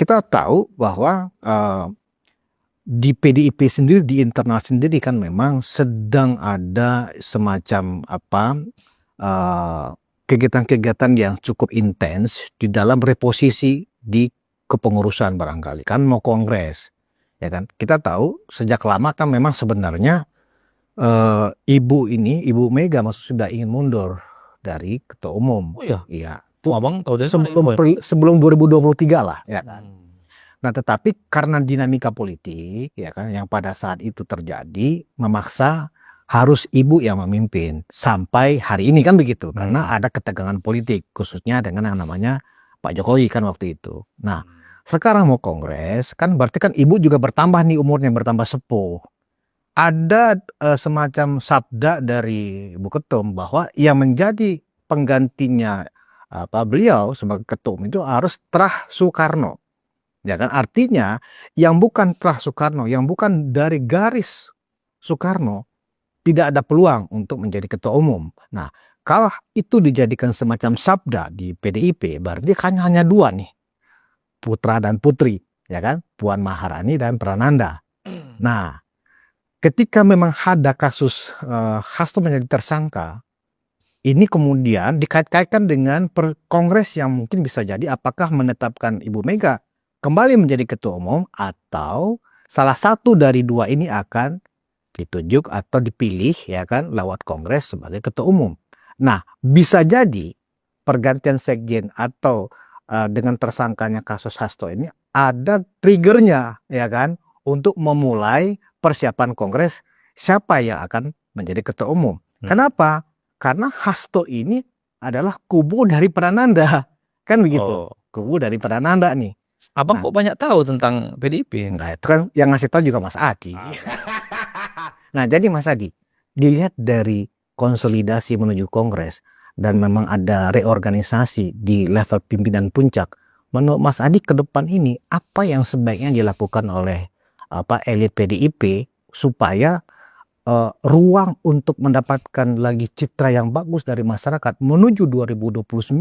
kita tahu bahwa di PDIP sendiri, di internal sendiri kan memang sedang ada semacam kegiatan-kegiatan yang cukup intens di dalam reposisi di kepengurusan barangkali. Kan mau kongres, ya kan? Kita tahu sejak lama kan memang sebenarnya Ibu Mega sudah ingin mundur dari ketua umum. Oh iya? Iya. Abang tahu dari sebelum 2023 lah, ya kan? Nah, tetapi karena dinamika politik, ya kan, yang pada saat itu terjadi, memaksa harus ibu yang memimpin sampai hari ini kan begitu, karena ada ketegangan politik, khususnya dengan yang namanya Pak Jokowi kan waktu itu. Nah, sekarang mau kongres, kan berarti kan ibu juga bertambah nih umurnya, bertambah sepuh. Ada semacam sabda dari Ibu Ketum bahwa yang menjadi penggantinya beliau sebagai ketum itu harus Trah Soekarno. Ya kan, artinya yang bukan Trah Soekarno, yang bukan dari garis Soekarno, tidak ada peluang untuk menjadi ketua umum. Nah, kalau itu dijadikan semacam sabda di PDIP, berarti kan hanya dua nih, putra dan putri, ya kan, Puan Maharani dan Prananda. Nah, ketika memang ada kasus Hasto menjadi tersangka, ini kemudian dikait-kaitkan dengan kongres yang mungkin bisa jadi apakah menetapkan Ibu Mega kembali menjadi ketua umum atau salah satu dari dua ini akan ditunjuk atau dipilih, ya kan, lewat kongres sebagai ketua umum. Nah, bisa jadi pergantian sekjen atau dengan tersangkanya kasus Hasto ini ada triggernya, ya kan, untuk memulai persiapan kongres siapa yang akan menjadi ketua umum. Kenapa? Karena Hasto ini adalah kubu dari Prananda, kan begitu. Kubu dari Prananda nih. Abang kok banyak tahu tentang PDIP? Enggak, itu kan yang ngasih tahu juga Mas Adi. Nah, jadi Mas Adi, dilihat dari konsolidasi menuju kongres dan memang ada reorganisasi di level pimpinan puncak, menurut Mas Adi ke depan ini apa yang sebaiknya dilakukan oleh elit PDIP supaya ruang untuk mendapatkan lagi citra yang bagus dari masyarakat menuju 2029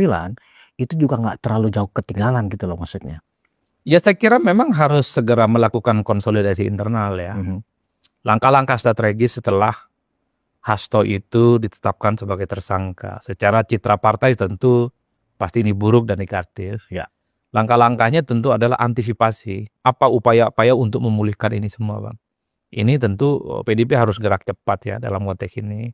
itu juga nggak terlalu jauh ketinggalan gitu loh maksudnya. Ya, saya kira memang harus segera melakukan konsolidasi internal ya. Langkah-langkah strategis setelah Hasto itu ditetapkan sebagai tersangka. Secara citra partai tentu pasti ini buruk dan negatif. Ya. Langkah-langkahnya tentu adalah antisipasi. Apa upaya-upaya untuk memulihkan ini semua, Bang? Ini tentu PDIP harus gerak cepat ya dalam konteks ini.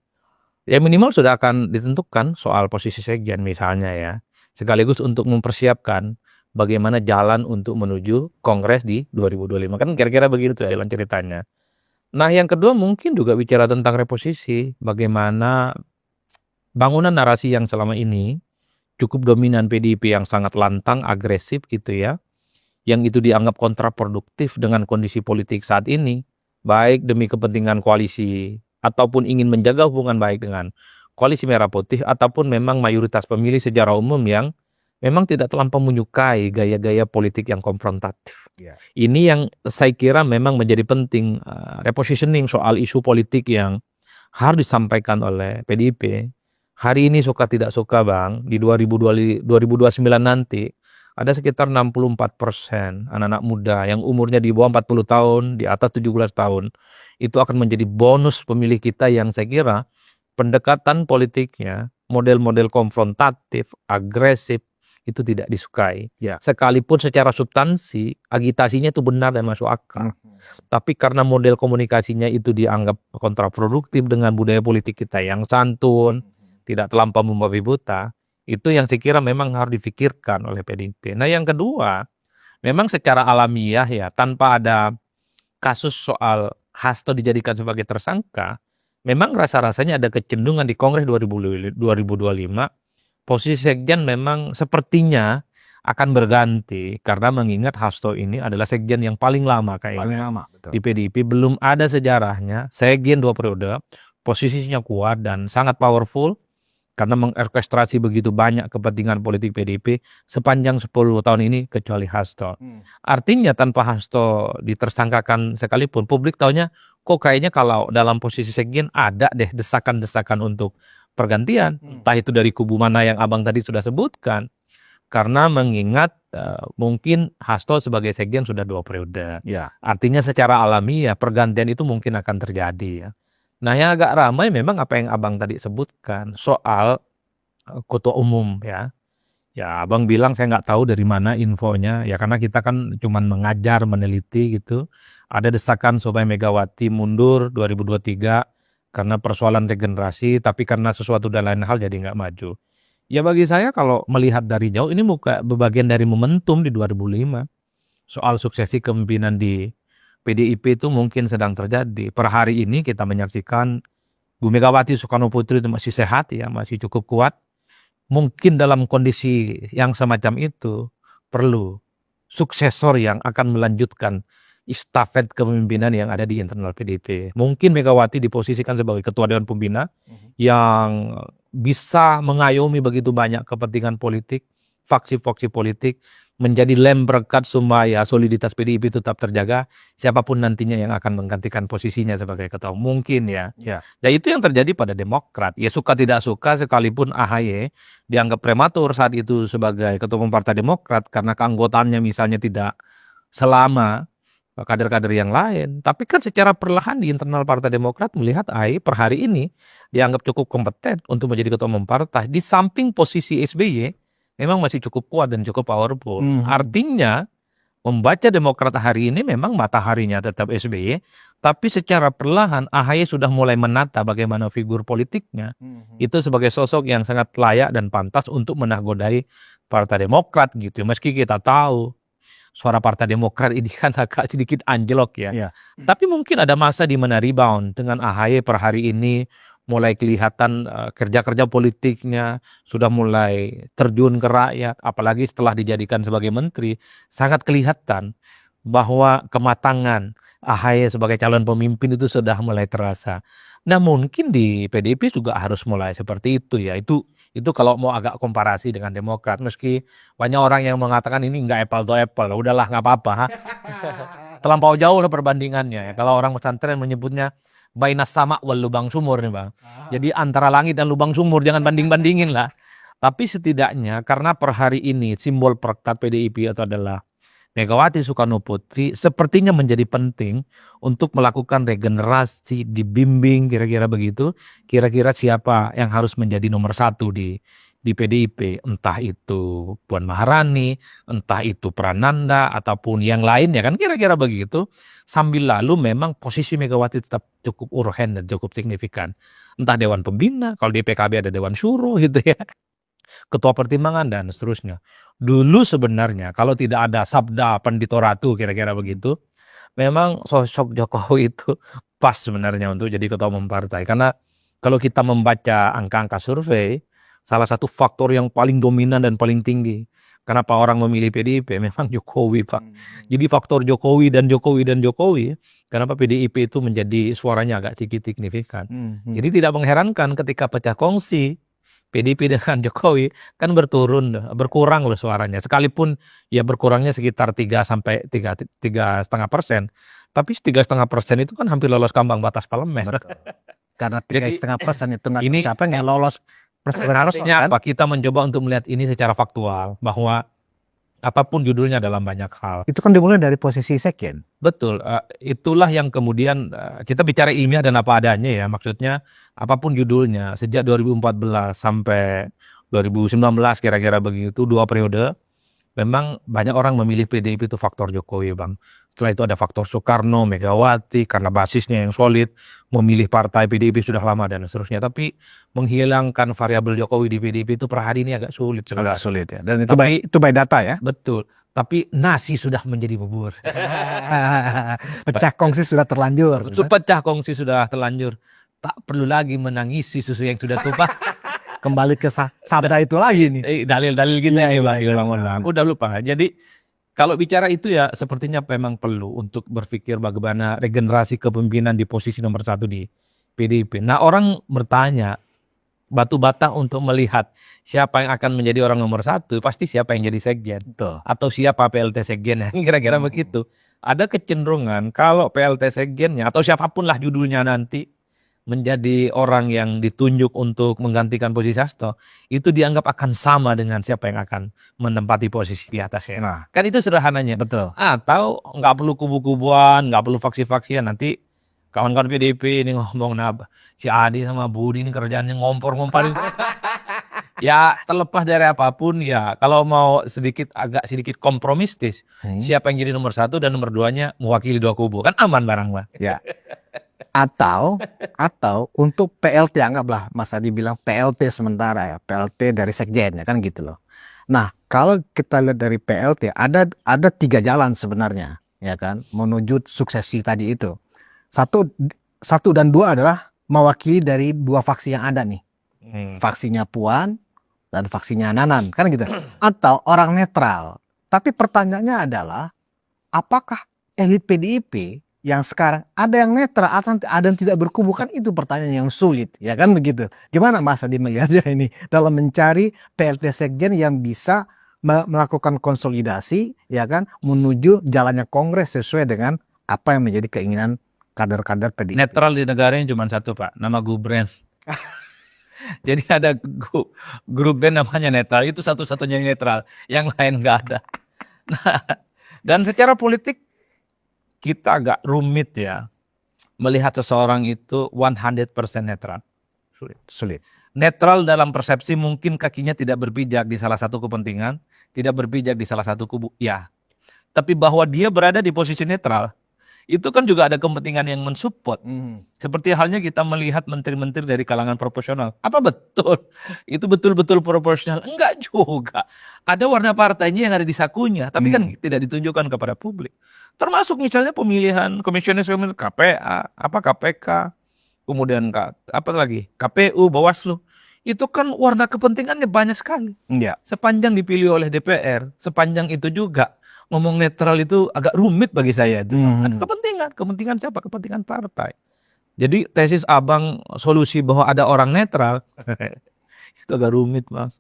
Ya minimal sudah akan ditentukan soal posisi sekjen misalnya ya. Sekaligus untuk mempersiapkan bagaimana jalan untuk menuju kongres di 2025. Kan kira-kira begitu ya jalan ceritanya. Nah, yang kedua mungkin juga bicara tentang reposisi. Bagaimana bangunan narasi yang selama ini cukup dominan PDIP yang sangat lantang, agresif gitu ya. Yang itu dianggap kontraproduktif dengan kondisi politik saat ini. Baik demi kepentingan koalisi ataupun ingin menjaga hubungan baik dengan koalisi merah putih ataupun memang mayoritas pemilih secara umum yang memang tidak terlampau menyukai gaya-gaya politik yang konfrontatif. Ini yang saya kira memang menjadi penting repositioning soal isu politik yang harus disampaikan oleh PDIP. Hari ini suka tidak suka Bang, di 2029 nanti ada sekitar 64% anak-anak muda yang umurnya di bawah 40 tahun, di atas 17 tahun. Itu akan menjadi bonus pemilih kita yang saya kira pendekatan politiknya, model-model konfrontatif, agresif, itu tidak disukai. Ya. Sekalipun secara substansi, agitasinya itu benar dan masuk akal. Tapi karena model komunikasinya itu dianggap kontraproduktif dengan budaya politik kita yang santun, tidak terlampau membabi buta, itu yang saya kira memang harus difikirkan oleh PDIP. Nah yang kedua, memang secara alamiah ya, tanpa ada kasus soal Hasto dijadikan sebagai tersangka, memang rasa-rasanya ada kecenderungan di Kongres 2025, posisi sekjen memang sepertinya akan berganti karena mengingat Hasto ini adalah sekjen yang paling lama kayaknya di PDIP. Belum ada sejarahnya sekjen 2 periode, posisinya kuat dan sangat powerful karena mengorkestrasi begitu banyak kepentingan politik PDIP sepanjang 10 tahun ini kecuali Hasto. Artinya tanpa Hasto ditersangkakan sekalipun, publik taunya kok kayaknya kalau dalam posisi sekjen ada deh desakan-desakan untuk pergantian, entah itu dari kubu mana yang abang tadi sudah sebutkan. Karena mengingat mungkin Hasto sebagai sekjen sudah 2 periode. Ya. Artinya secara alami ya pergantian itu mungkin akan terjadi ya. Nah yang agak ramai memang apa yang abang tadi sebutkan soal ketua umum ya. Ya abang bilang saya nggak tahu dari mana infonya ya karena kita kan cuman mengajar meneliti gitu. Ada desakan supaya Megawati mundur 2023 karena persoalan regenerasi tapi karena sesuatu dan lain hal jadi nggak maju. Ya bagi saya kalau melihat dari jauh ini bagian dari momentum di 2005 soal suksesi kepemimpinan di PDIP itu mungkin sedang terjadi. Per hari ini kita menyaksikan Bu Megawati Soekarno Putri itu masih sehat ya masih cukup kuat. Mungkin dalam kondisi yang semacam itu perlu suksesor yang akan melanjutkan estafet kepemimpinan yang ada di internal PDIP. Mungkin Megawati diposisikan sebagai ketua Dewan Pembina yang bisa mengayomi begitu banyak kepentingan politik, faksi-faksi politik, menjadi lem perekat supaya soliditas PDIP tetap terjaga, siapapun nantinya yang akan menggantikan posisinya sebagai ketua umum. Mungkin ya. Ya itu yang terjadi pada Demokrat. Ya suka tidak suka sekalipun AHY dianggap prematur saat itu sebagai ketua umum Partai Demokrat karena keanggotaannya misalnya tidak selama kader-kader yang lain. Tapi kan secara perlahan di internal Partai Demokrat melihat AHY per hari ini dianggap cukup kompeten untuk menjadi ketua umum partai. Di samping posisi SBY memang masih cukup kuat dan cukup powerful. Artinya membaca Demokrat hari ini memang mataharinya tetap SBY, tapi secara perlahan AHY sudah mulai menata bagaimana figur politiknya. Itu sebagai sosok yang sangat layak dan pantas untuk menakodai Partai Demokrat gitu. Meski kita tahu suara Partai Demokrat ini kan agak sedikit anjlok ya. Tapi mungkin ada masa di mana rebound dengan AHY per hari ini mulai kelihatan kerja-kerja politiknya sudah mulai terjun ke rakyat, apalagi setelah dijadikan sebagai menteri, sangat kelihatan bahwa kematangan AHY sebagai calon pemimpin itu sudah mulai terasa. Nah mungkin di PDIP juga harus mulai seperti itu ya, itu kalau mau agak komparasi dengan Demokrat, meski banyak orang yang mengatakan ini nggak apple to apple, udahlah nggak apa-apa. Terlampau jauh lah perbandingannya ya, kalau orang pesantren menyebutnya bainas sama wal lubang sumur nih bang. Jadi antara langit dan lubang sumur jangan banding-bandingin lah. Tapi setidaknya karena per hari ini simbol perekat PDIP itu adalah Megawati Soekarno Putri sepertinya menjadi penting untuk melakukan regenerasi, dibimbing kira-kira begitu. Kira-kira siapa yang harus menjadi nomor 1 di PDIP, entah itu Puan Maharani, entah itu Prananda, ataupun yang lainnya kan kira-kira begitu. Sambil lalu memang posisi Megawati tetap cukup urgen dan cukup signifikan. Entah Dewan Pembina, kalau di PKB ada Dewan Syuro gitu ya. Ketua Pertimbangan dan seterusnya. Dulu sebenarnya kalau tidak ada Sabda Pandito Ratu kira-kira begitu, memang sosok Jokowi itu pas sebenarnya untuk jadi ketua umum partai. Karena kalau kita membaca angka-angka survei, salah satu faktor yang paling dominan dan paling tinggi kenapa orang memilih PDIP memang Jokowi Pak. Jadi faktor Jokowi dan Jokowi, kenapa PDIP itu menjadi suaranya agak sedikit signifikan. Jadi tidak mengherankan ketika pecah kongsi PDIP dengan Jokowi kan berkurang loh suaranya. Sekalipun ya berkurangnya sekitar 3-3,5%. Tapi 3,5% itu kan hampir lolos ambang batas parlemen. Karena 3,5% itu nggak lolos. Sebenarnya apa? Kita mencoba untuk melihat ini secara faktual bahwa apapun judulnya dalam banyak hal. Itu kan dimulai dari posisi sekjen. Betul, itulah yang kemudian kita bicara ilmiah dan apa adanya ya. Maksudnya apapun judulnya sejak 2014 sampai 2019 kira-kira begitu 2 periode. Memang banyak orang memilih PDIP itu faktor Jokowi bang. Setelah itu ada faktor Soekarno, Megawati karena basisnya yang solid. Memilih partai PDIP sudah lama dan seterusnya. Tapi menghilangkan variabel Jokowi di PDIP itu per hari ini agak sulit. Agak sulit ya. Dan itu by data ya. Betul. Tapi nasi sudah menjadi bubur. Pecah kongsi sudah terlanjur. Pecah kongsi sudah terlanjur. Tak perlu lagi menangisi susu yang sudah tumpah. Kembali ke sabda itu lagi nih. Dalil-dalil gitu ya Bang. Udah lupa. Jadi kalau bicara itu ya sepertinya memang perlu untuk berpikir bagaimana regenerasi kepemimpinan di posisi nomor 1 di PDIP. Nah orang bertanya batu bata untuk melihat siapa yang akan menjadi orang nomor 1, pasti siapa yang jadi sekjen. Atau siapa PLT sekjennya. Kira-kira begitu. Ada kecenderungan kalau PLT sekjennya atau siapapun lah judulnya nanti menjadi orang yang ditunjuk untuk menggantikan posisi Hasto, itu dianggap akan sama dengan siapa yang akan menempati posisi di atasnya. Nah, Kan itu sederhananya. betul. Atau nggak perlu kubu-kubuan, nggak perlu faksi-faksian. Nanti kawan-kawan PDIP ini ngomong, nah si Adi sama Budi ini kerjaannya ngompor-ngomporin. Ya terlepas dari apapun ya, kalau mau agak sedikit kompromistis, siapa yang jadi nomor 1 dan nomor 2-nya mewakili 2 kubu, kan aman barang Bang. Ya. Atau untuk PLT, anggaplah Mas Adi bilang PLT sementara ya, PLT dari sekjen ya kan gitu loh. Nah, kalau kita lihat dari PLT ada 3 jalan sebenarnya ya kan menuju suksesi tadi itu. Satu dan 2 adalah mewakili dari 2 faksi yang ada nih. Faksinya Puan dan faksinya Nanan kan gitu. Atau orang netral. Tapi pertanyaannya adalah apakah elit PDIP yang sekarang ada yang netral atau ada yang tidak berkubu, kan itu pertanyaan yang sulit ya kan begitu. Gimana Mas Adi melihatnya ini dalam mencari PLT sekjen yang bisa melakukan konsolidasi ya kan menuju jalannya kongres sesuai dengan apa yang menjadi keinginan kader-kader PDIP. Netral di negara ini cuma satu Pak, nama Gubren. Jadi ada grup band namanya netral, itu satu-satunya yang netral, yang lain nggak ada. Nah, dan secara politik kita agak rumit ya melihat seseorang itu 100% netral. Sulit. Netral dalam persepsi mungkin kakinya tidak berpijak di salah satu kepentingan, tidak berpijak di salah satu kubu, ya. Tapi bahwa dia berada di posisi netral, itu kan juga ada kepentingan yang mensupport. Seperti halnya kita melihat menteri-menteri dari kalangan proporsional. Apa betul? Itu betul-betul proporsional? Enggak juga. Ada warna partainya yang ada di sakunya, tapi kan tidak ditunjukkan kepada publik. Termasuk misalnya pemilihan komisioner KPA, KPK, kemudian apa lagi? KPU, Bawaslu. Itu kan warna kepentingannya banyak sekali. Ya. Sepanjang dipilih oleh DPR, sepanjang itu juga ngomong netral itu agak rumit bagi saya. Ada kepentingan siapa? Kepentingan partai. Jadi tesis Abang solusi bahwa ada orang netral itu agak rumit Mas.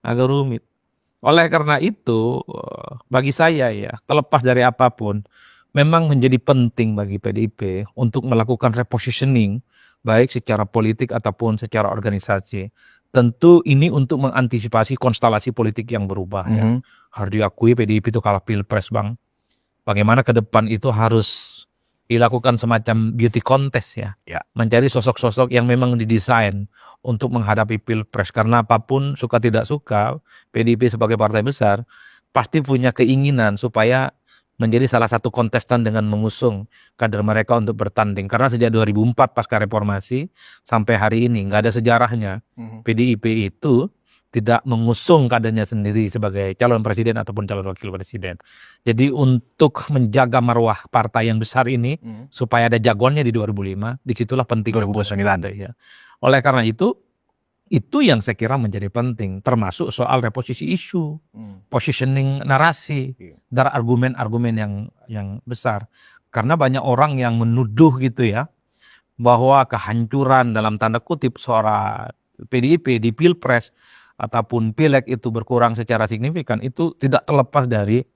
Agak rumit. Oleh karena itu bagi saya ya, terlepas dari apapun, memang menjadi penting bagi PDIP untuk melakukan repositioning baik secara politik ataupun secara organisasi. Tentu ini untuk mengantisipasi konstelasi politik yang berubah ya. Harus diakui PDIP itu kalah pilpres Bang. Bagaimana ke depan itu harus dilakukan semacam beauty contest ya. Mencari sosok-sosok yang memang didesain untuk menghadapi pilpres. Karena apapun suka tidak suka, PDIP sebagai partai besar pasti punya keinginan supaya menjadi salah satu kontestan dengan mengusung kader mereka untuk bertanding. Karena sejak 2004 pasca reformasi sampai hari ini nggak ada sejarahnya PDIP itu tidak mengusung kadernya sendiri sebagai calon presiden ataupun calon wakil presiden. Jadi untuk menjaga marwah partai yang besar ini supaya ada jagoannya di 2005, disitulah penting 2009 ya. Oleh karena itu yang saya kira menjadi penting, termasuk soal reposisi isu, positioning narasi, dan argumen-argumen yang besar. Karena banyak orang yang menuduh gitu ya, bahwa kehancuran dalam tanda kutip suara PDIP di Pilpres ataupun Pileg itu berkurang secara signifikan, itu tidak terlepas dari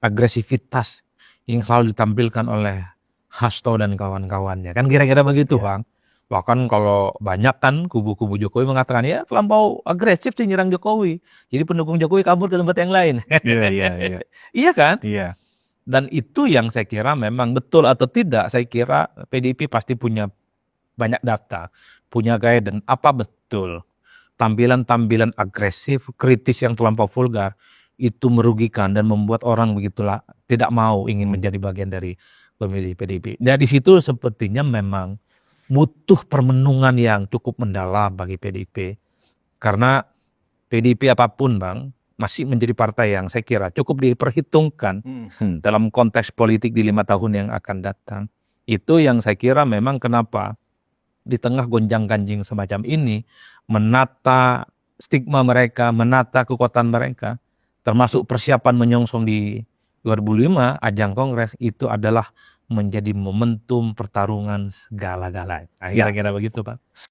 agresivitas yang selalu ditampilkan oleh Hasto dan kawan-kawannya. Kan kira-kira begitu Bang. Bahkan kalau banyak kan kubu-kubu Jokowi mengatakan ya terlampau agresif sih nyerang Jokowi. Jadi pendukung Jokowi kabur ke tempat yang lain. Iya. Iya kan? Iya. Dan itu yang saya kira memang betul atau tidak, saya kira PDIP pasti punya banyak data, punya guidance apa betul tampilan-tampilan agresif, kritis yang terlampau vulgar itu merugikan dan membuat orang begitulah tidak mau ingin menjadi bagian dari pemilih PDIP. Nah di situ sepertinya memang butuh permenungan yang cukup mendalam bagi PDIP. Karena PDIP apapun Bang, masih menjadi partai yang saya kira cukup diperhitungkan dalam konteks politik di 5 tahun yang akan datang. Itu yang saya kira memang kenapa di tengah gonjang-ganjing semacam ini, menata stigma mereka, menata kekuatan mereka, termasuk persiapan menyongsong di 2005 ajang kongres, itu adalah menjadi momentum pertarungan segala-galanya. Kira-kira begitu Pak.